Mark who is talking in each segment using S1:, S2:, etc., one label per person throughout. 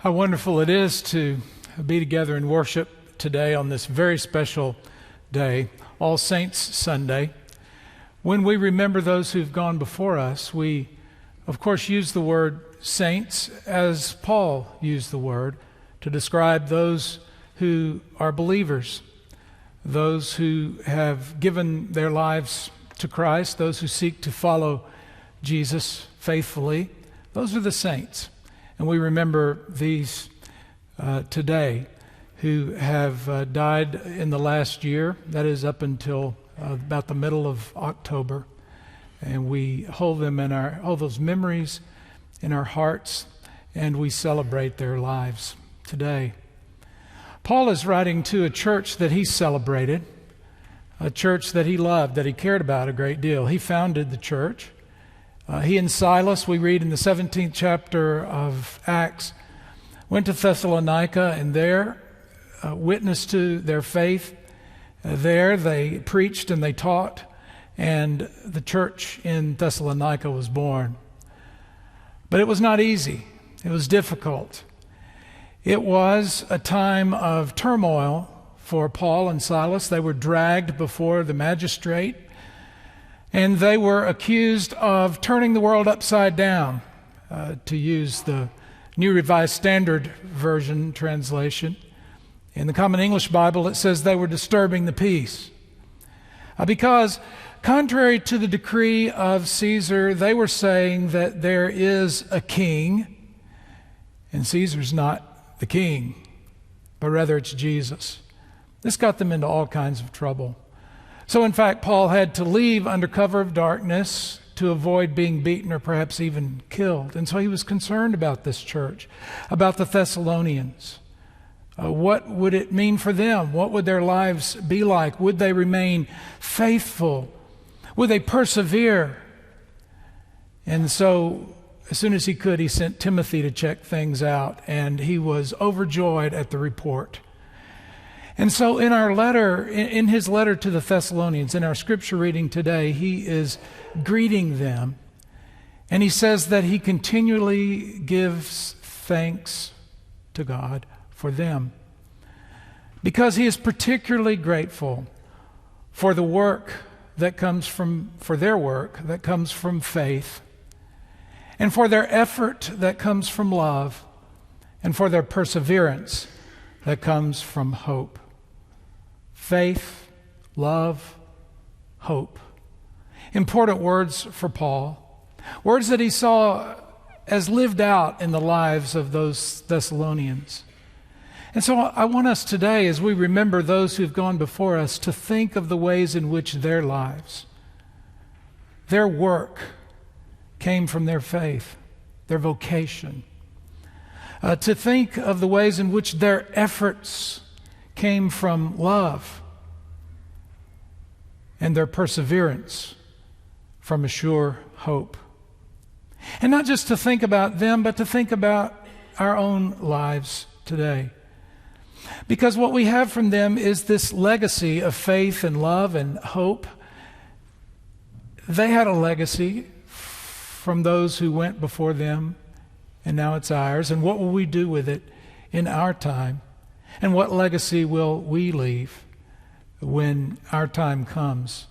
S1: How wonderful it is to be together in worship today on this very special day, All Saints Sunday. When we remember those who've gone before us, we, of course, use the word saints as Paul used the word to describe those who are believers, those who have given their lives to Christ, those who seek to follow Jesus faithfully. Those are the saints. And we remember these today who have died in the last year, that is up until about the middle of October. And we hold them hold those memories in our hearts, and we celebrate their lives today. Paul is writing to a church that he celebrated, a church that he loved, that he cared about a great deal. He founded the church. He and Silas, we read in the 17th chapter of Acts, went to Thessalonica and there witnessed to their faith. There they preached and they taught, and the church in Thessalonica was born. But it was not easy. It was difficult. It was a time of turmoil for Paul and Silas. They were dragged before the magistrate, and they were accused of turning the world upside down, to use the New Revised Standard Version translation. In the Common English Bible, it says they were disturbing the peace. Because contrary to the decree of Caesar, they were saying that there is a king, and Caesar's not the king, but rather it's Jesus. This got them into all kinds of trouble. So in fact, Paul had to leave under cover of darkness to avoid being beaten or perhaps even killed. And so he was concerned about this church, about the Thessalonians. What would it mean for them? What would their lives be like? Would they remain faithful? Would they persevere? And so as soon as he could, he sent Timothy to check things out, and he was overjoyed at the report. And so in our letter, in his letter to the Thessalonians, in our scripture reading today, he is greeting them. And he says that he continually gives thanks to God for them, because he is particularly grateful for the work that comes from, for their work that comes from faith, and for their effort that comes from love, and for their perseverance that comes from hope. Faith, love, hope. Important words for Paul. Words that he saw as lived out in the lives of those Thessalonians. And so I want us today, as we remember those who've gone before us, to think of the ways in which their lives, their work, came from their faith, their vocation. To think of the ways in which their efforts came from love, and their perseverance from a sure hope. And not just to think about them, but to think about our own lives today. Because what we have from them is this legacy of faith and love and hope. They had a legacy from those who went before them, and now it's ours. And what will we do with it in our time? And what legacy will we leave when our time comes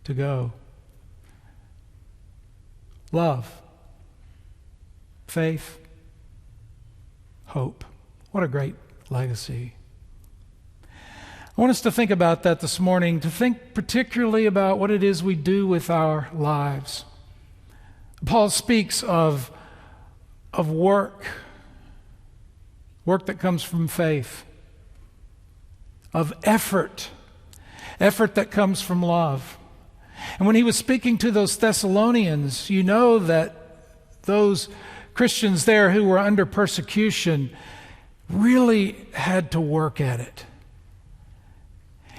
S1: to go? Love, faith, hope. What a great legacy. I want us to think about that this morning, to think particularly about what it is we do with our lives. Paul speaks of work that comes from faith, of effort that comes from love. And when he was speaking to those Thessalonians, you know that those Christians there who were under persecution really had to work at it.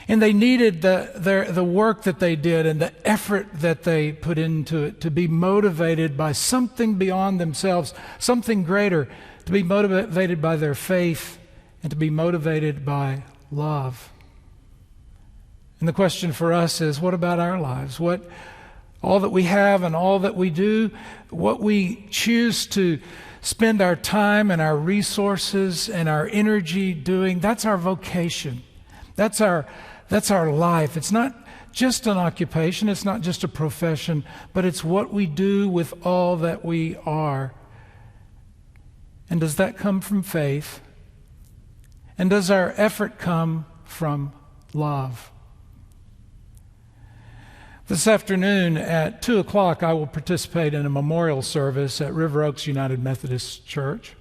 S1: And they needed the work that they did and the effort that they put into it to be motivated by something beyond themselves, something greater, to be motivated by their faith and to be motivated by love. And the question for us is, what about our lives? All that we have and all that we do, what we choose to spend our time and our resources and our energy doing, that's our vocation. That's our life. It's not just an occupation, it's not just a profession, but it's what we do with all that we are. And does that come from faith? And does our effort come from love? This afternoon at 2 o'clock, I will participate in a memorial service at River Oaks United Methodist Church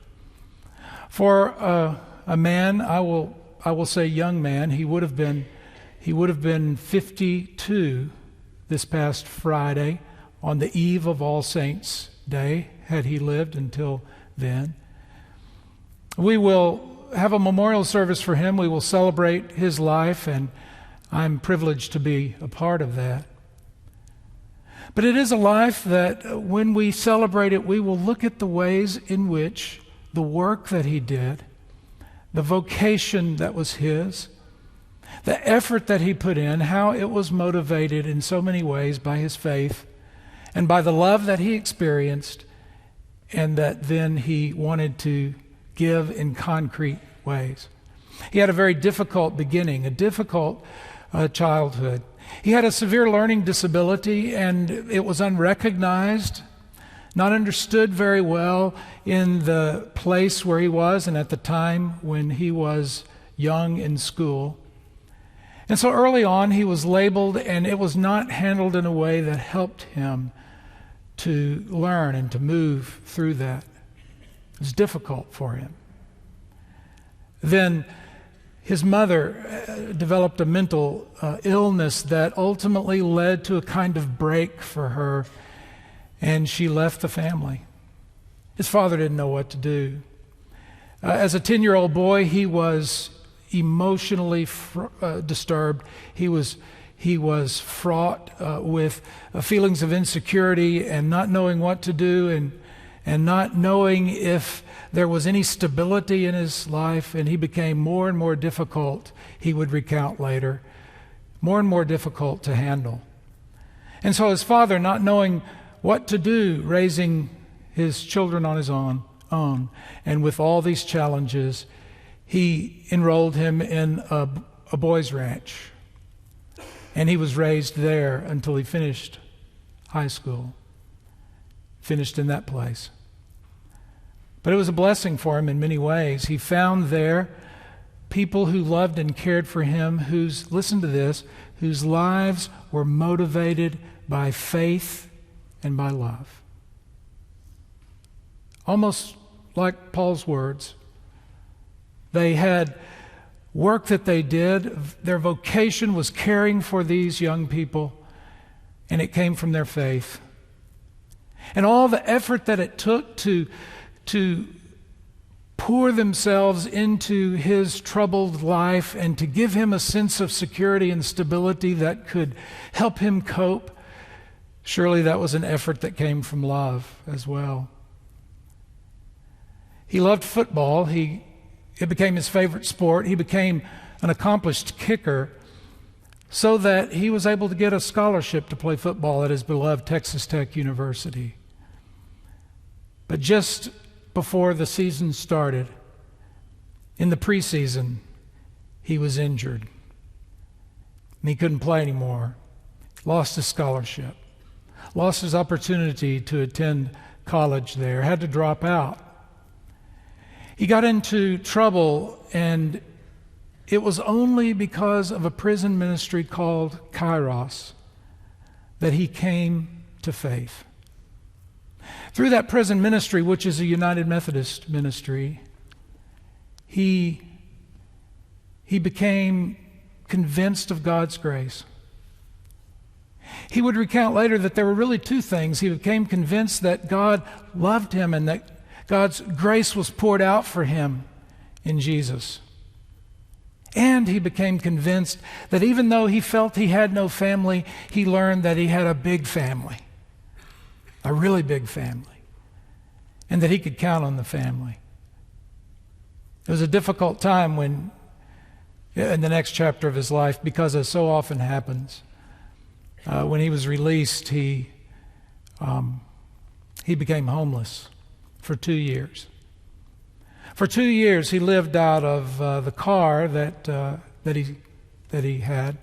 S1: for a man. I will say young man. He would have been 52 this past Friday, on the eve of All Saints' Day, had he lived until then. We will have a memorial service for him. We will celebrate his life, and I'm privileged to be a part of that. But it is a life that when we celebrate it, we will look at the ways in which the work that he did, the vocation that was his, the effort that he put in, how it was motivated in so many ways by his faith and by the love that he experienced, and that then he wanted to give in concrete ways. He had a very difficult beginning, a difficult childhood. He had a severe learning disability, and it was unrecognized, not understood very well in the place where he was and at the time when he was young in school. And so early on he was labeled, and it was not handled in a way that helped him to learn and to move through that. It was difficult for him. Then his mother developed a mental illness that ultimately led to a kind of break for her, and she left the family. His father didn't know what to do. As a 10-year-old boy, he was emotionally disturbed. He was fraught with feelings of insecurity and not knowing what to do, and not knowing if there was any stability in his life, and he became more and more difficult, he would recount later, more and more difficult to handle. And so his father, not knowing what to do, raising his children on his own, and with all these challenges, he enrolled him in a boys' ranch. And he was raised there until he finished high school, finished in that place. But it was a blessing for him in many ways. He found there people who loved and cared for him, listen to this, whose lives were motivated by faith and by love. Almost like Paul's words. They had work that they did. Their vocation was caring for these young people, and it came from their faith. And all the effort that it took to pour themselves into his troubled life and to give him a sense of security and stability that could help him cope, surely that was an effort that came from love as well. He loved football. It became his favorite sport. He became an accomplished kicker so that he was able to get a scholarship to play football at his beloved Texas Tech University. But just before the season started, in the preseason, he was injured. And he couldn't play anymore. Lost his scholarship. Lost his opportunity to attend college there. Had to drop out. He got into trouble, and it was only because of a prison ministry called Kairos that he came to faith. Through that prison ministry, which is a United Methodist ministry, he became convinced of God's grace. He would recount later that there were really two things. He became convinced that God loved him and that God's grace was poured out for him in Jesus. And he became convinced that even though he felt he had no family, he learned that he had a big family, a really big family, and that he could count on the family. It was a difficult time in the next chapter of his life, because as so often happens, when he was released, he became homeless for 2 years. For 2 years, he lived out of the car that he had,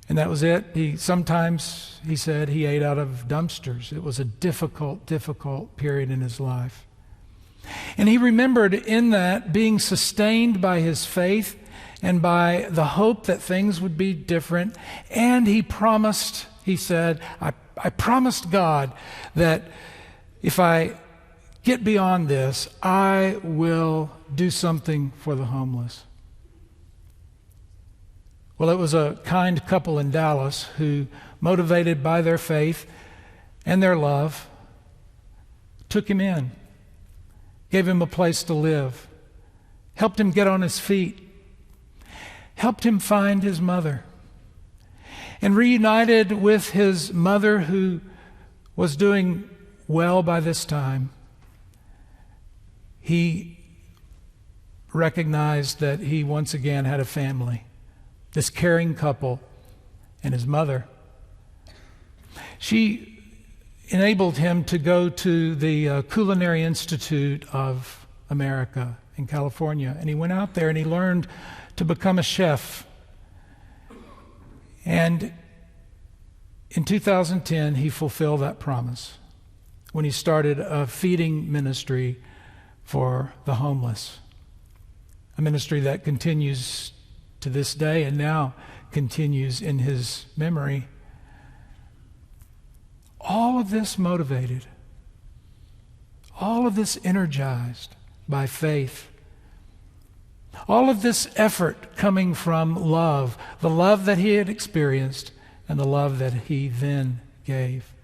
S1: and that was it. Sometimes he said he ate out of dumpsters. It was a difficult period in his life. And he remembered in that being sustained by his faith and by the hope that things would be different. And he said, I promised God that if I get beyond this, I will do something for the homeless. Well, it was a kind couple in Dallas who, motivated by their faith and their love, took him in, gave him a place to live, helped him get on his feet, helped him find his mother, and reunited with his mother, who was doing well by this time. He recognized that he once again had a family, this caring couple and his mother. She enabled him to go to the Culinary Institute of America in California, and he went out there and he learned to become a chef. And in 2010, he fulfilled that promise when he started a feeding ministry for the homeless, a ministry that continues to this day and now continues in his memory. All of this motivated, all of this energized by faith, all of this effort coming from love, the love that he had experienced and the love that he then gave.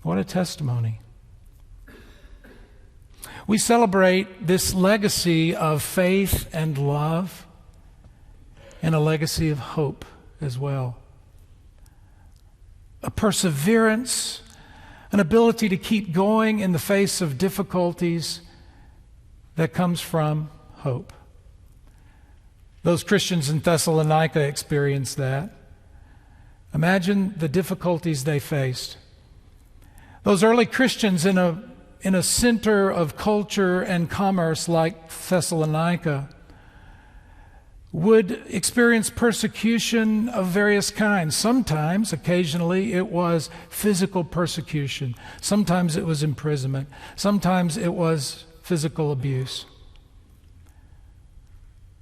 S1: What a testimony. We celebrate this legacy of faith and love and a legacy of hope as well. A perseverance, an ability to keep going in the face of difficulties that comes from hope. Those Christians in Thessalonica experienced that. Imagine the difficulties they faced. Those early Christians in a center of culture and commerce like Thessalonica would experience persecution of various kinds. Sometimes, occasionally, it was physical persecution. Sometimes it was imprisonment. Sometimes it was physical abuse.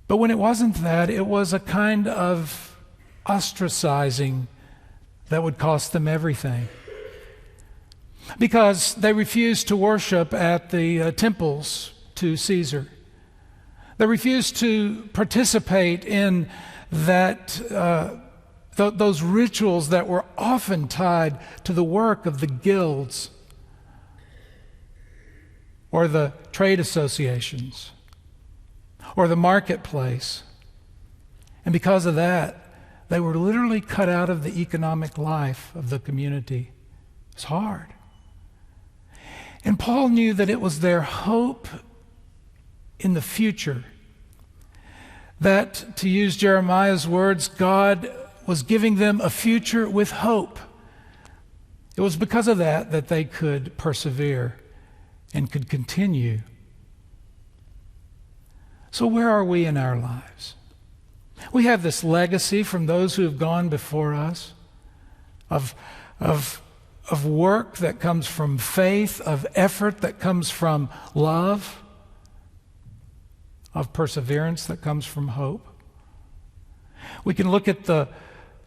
S1: But when it wasn't that, it was a kind of ostracizing that would cost them everything. Because they refused to worship at the temples to Caesar. They refused to participate in that those rituals that were often tied to the work of the guilds or the trade associations or the marketplace. And because of that, they were literally cut out of the economic life of the community. It's hard. And Paul knew that it was their hope in the future that, to use Jeremiah's words, God was giving them a future with hope. It was because of that that they could persevere and could continue. So where are we in our lives? We have this legacy from those who have gone before us of work that comes from faith, of effort that comes from love, of perseverance that comes from hope. We can look at the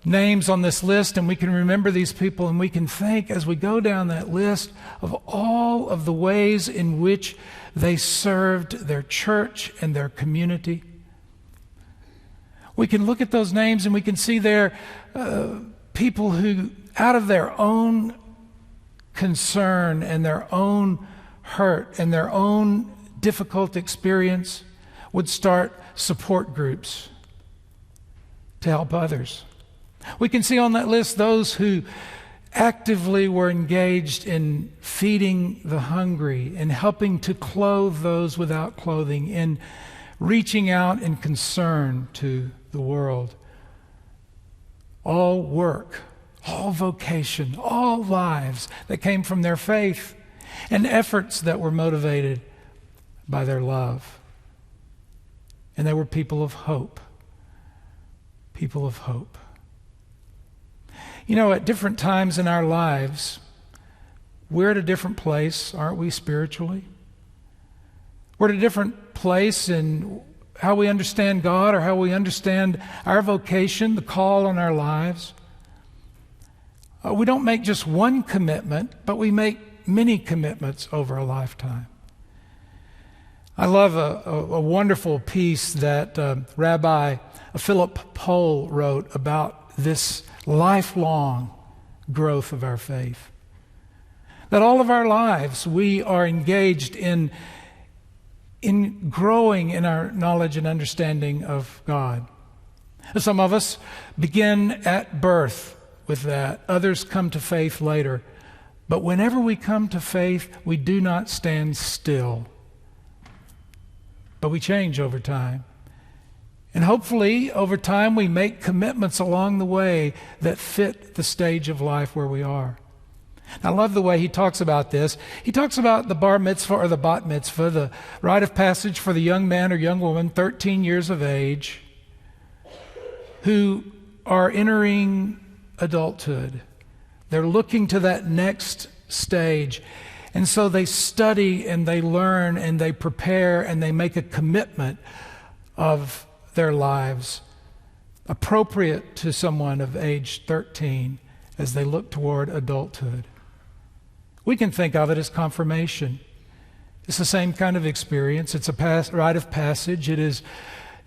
S1: names on this list and we can remember these people, and we can think as we go down that list of all of the ways in which they served their church and their community. We can look at those names and we can see they're people who, out of their own concern and their own hurt and their own difficult experience, would start support groups to help others. We can see on that list those who actively were engaged in feeding the hungry, in helping to clothe those without clothing, in reaching out in concern to the world. All work, all vocation, all lives that came from their faith. and efforts that were motivated by their love. And they were people of hope. People of hope. You know, at different times in our lives, we're at a different place, aren't we, spiritually? We're at a different place in how we understand God or how we understand our vocation, the call on our lives. We don't make just one commitment, but we make many commitments over a lifetime. I love a wonderful piece that Rabbi Philip Pohl wrote about this lifelong growth of our faith. That all of our lives we are engaged in growing in our knowledge and understanding of God. Some of us begin at birth with that. Others come to faith later. But whenever we come to faith, we do not stand still. But we change over time. And hopefully, over time, we make commitments along the way that fit the stage of life where we are. I love the way he talks about this. He talks about the bar mitzvah or the bat mitzvah, the rite of passage for the young man or young woman, 13 years of age, who are entering adulthood. They're looking to that next stage. And so they study and they learn and they prepare and they make a commitment of their lives appropriate to someone of age 13 as they look toward adulthood. We can think of it as confirmation. It's the same kind of experience. It's a rite of passage. It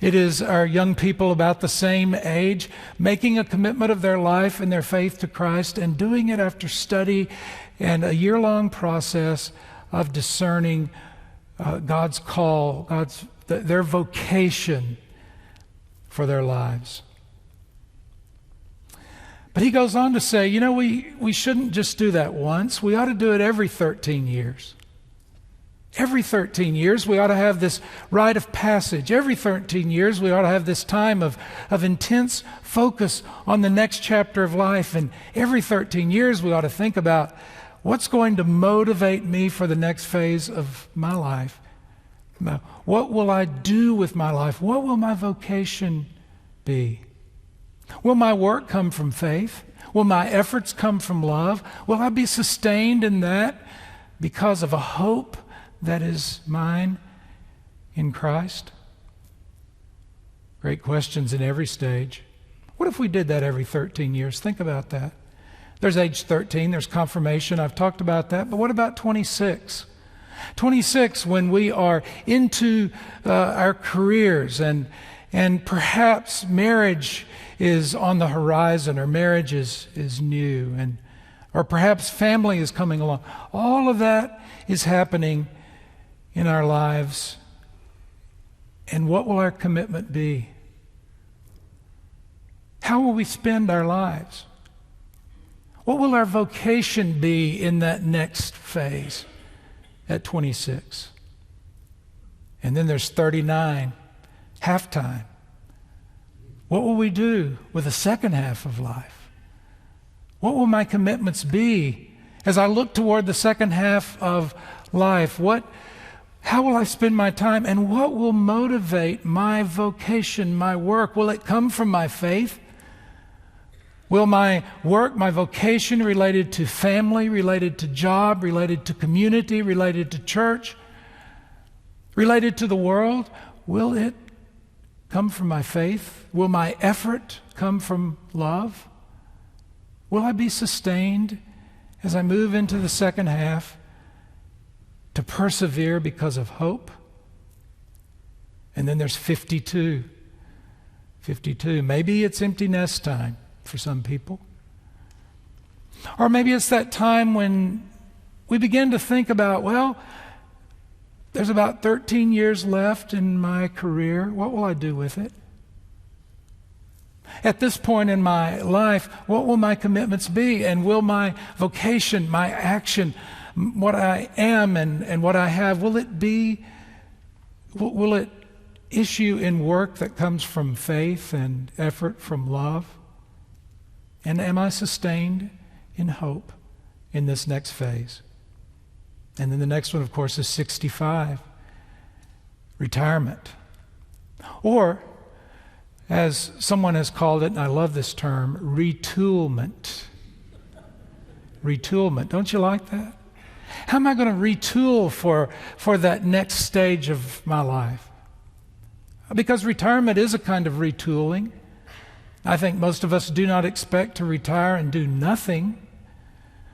S1: is our young people about the same age making a commitment of their life and their faith to Christ and doing it after study and a year-long process of discerning God's call, their vocation for their lives. But he goes on to say, you know, we shouldn't just do that once. We ought to do it every 13 years. Every 13 years, we ought to have this rite of passage. Every 13 years, we ought to have this time of intense focus on the next chapter of life. And every 13 years, we ought to think about what's going to motivate me for the next phase of my life. What will I do with my life? What will my vocation be? Will my work come from faith? Will my efforts come from love? Will I be sustained in that because of a hope that is mine in Christ? Great questions in every stage. What if we did that every 13 years? Think about that. There's age 13, there's confirmation. I've talked about that. But what about 26? 26, when we are into our careers and perhaps marriage is on the horizon, or marriage is new, or perhaps family is coming along. All of that is happening in our lives. And what will our commitment be? How will we spend our lives? What will our vocation be in that next phase at 26? And then there's 39, halftime. What will we do with the second half of life? What will my commitments be as I look toward the second half of life? How will I spend my time? And what will motivate my vocation, my work? Will it come from my faith? Will my work, my vocation related to family, related to job, related to community, related to church, related to the world, will it come from my faith? Will my effort come from love? Will I be sustained as I move into the second half to persevere because of hope? And then there's 52. 52. Maybe it's empty nest time for some people. Or maybe it's that time when we begin to think about, well, there's about 13 years left in my career. What will I do with it? At this point in my life, what will my commitments be? And will my vocation, my action, what I am and what I have, will it issue in work that comes from faith and effort from love? And am I sustained in hope in this next phase? And then the next one, of course, is 65, retirement. Or, as someone has called it, and I love this term, retoolment. Retoolment. Don't you like that? How am I going to retool for that next stage of my life? Because retirement is a kind of retooling. I think most of us do not expect to retire and do nothing,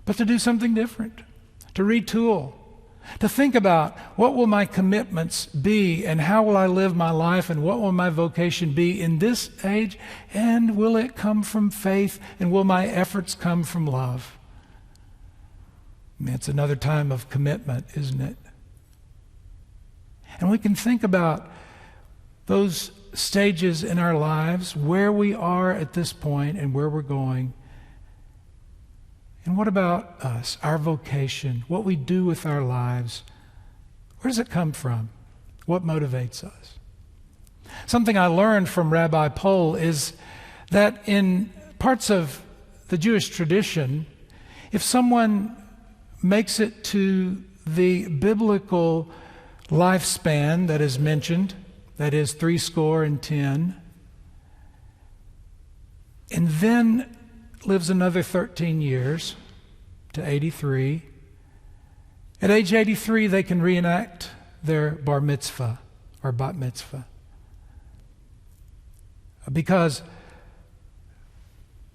S1: but to do something different, to retool, to think about what will my commitments be and how will I live my life and what will my vocation be in this age, and will it come from faith and will my efforts come from love? I mean, it's another time of commitment, isn't it? And we can think about those stages in our lives, where we are at this point and where we're going. And what about us, our vocation, what we do with our lives? Where does it come from? What motivates us? Something I learned from Rabbi Pohl is that in parts of the Jewish tradition, if someone makes it to the biblical lifespan that is mentioned, that is 70, and then lives another 13 years to 83. At age 83, they can reenact their bar mitzvah or bat mitzvah. Because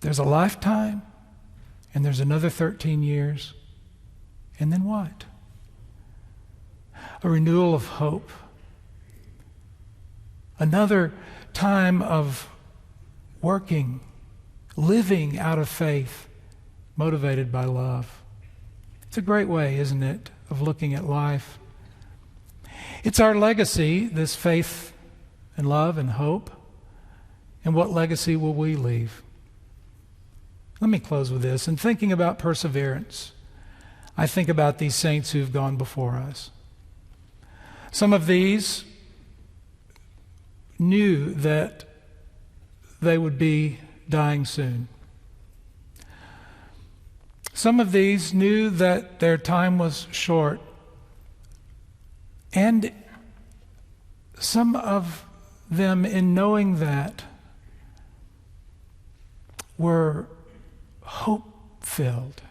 S1: there's a lifetime and there's another 13 years. And then what? A renewal of hope. Another time of working, living out of faith, motivated by love. It's a great way, isn't it, of looking at life. It's our legacy, this faith and love and hope. And what legacy will we leave? Let me close with this. In thinking about perseverance, I think about these saints who've gone before us. Some of these knew that they would be dying soon. Some of these knew that their time was short. And some of them, in knowing that, were hope-filled.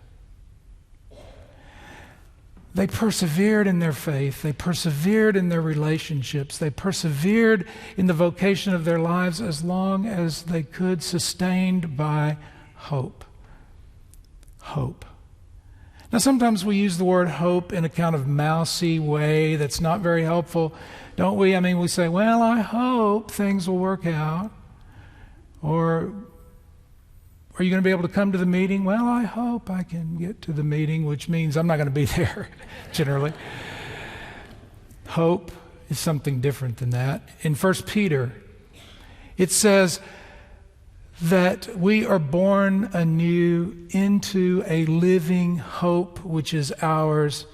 S1: They persevered in their faith. They persevered in their relationships. They persevered in the vocation of their lives as long as they could, sustained by hope. Hope. Now, sometimes we use the word hope in a kind of mousy way that's not very helpful, don't we? I mean, we say, well, I hope things will work out. Or, are you going to be able to come to the meeting? Well, I hope I can get to the meeting, which means I'm not going to be there, generally. Hope is something different than that. In 1 Peter, it says that we are born anew into a living hope which is ours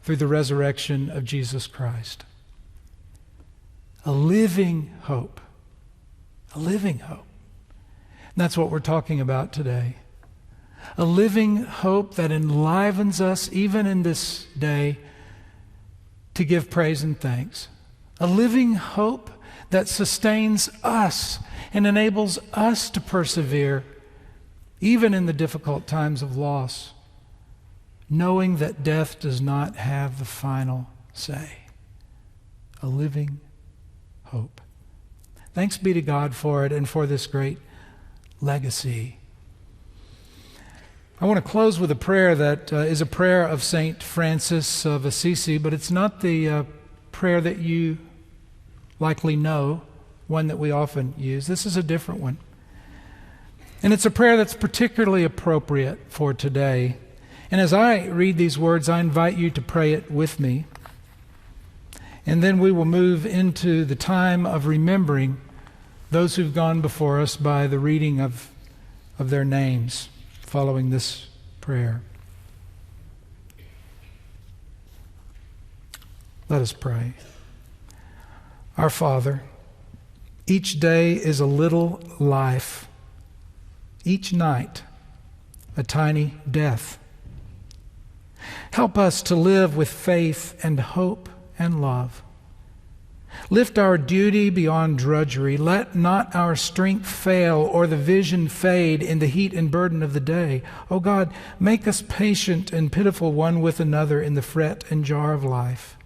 S1: through the resurrection of Jesus Christ. A living hope. A living hope. And that's what we're talking about today. A living hope that enlivens us even in this day to give praise and thanks. A living hope that sustains us and enables us to persevere even in the difficult times of loss, knowing that death does not have the final say. A living hope. Thanks be to God for it and for this great legacy. I want to close with a prayer that is a prayer of St. Francis of Assisi, but it's not the prayer that you likely know, one that we often use. This is a different one. And it's a prayer that's particularly appropriate for today. And as I read these words, I invite you to pray it with me. And then we will move into the time of remembering those who've gone before us by the reading of their names following this prayer. Let us pray. Our Father, each day is a little life, each night a tiny death. Help us to live with faith and hope and love. Lift our duty beyond drudgery. Let not our strength fail or the vision fade in the heat and burden of the day. O God, make us patient and pitiful one with another in the fret and jar of life,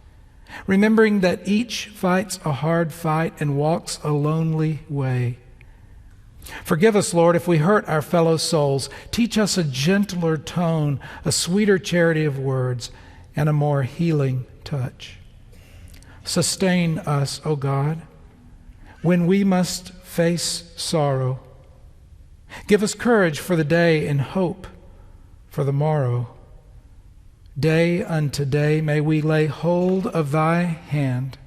S1: remembering that each fights a hard fight and walks a lonely way. Forgive us, Lord, if we hurt our fellow souls. Teach us a gentler tone, a sweeter charity of words, and a more healing touch. Sustain us, O God, when we must face sorrow. Give us courage for the day and hope for the morrow. Day unto day may we lay hold of thy hand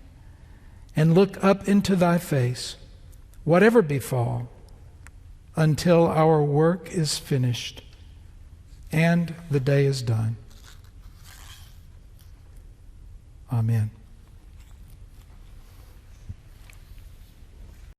S1: and look up into thy face, whatever befall, until our work is finished and the day is done. Amen.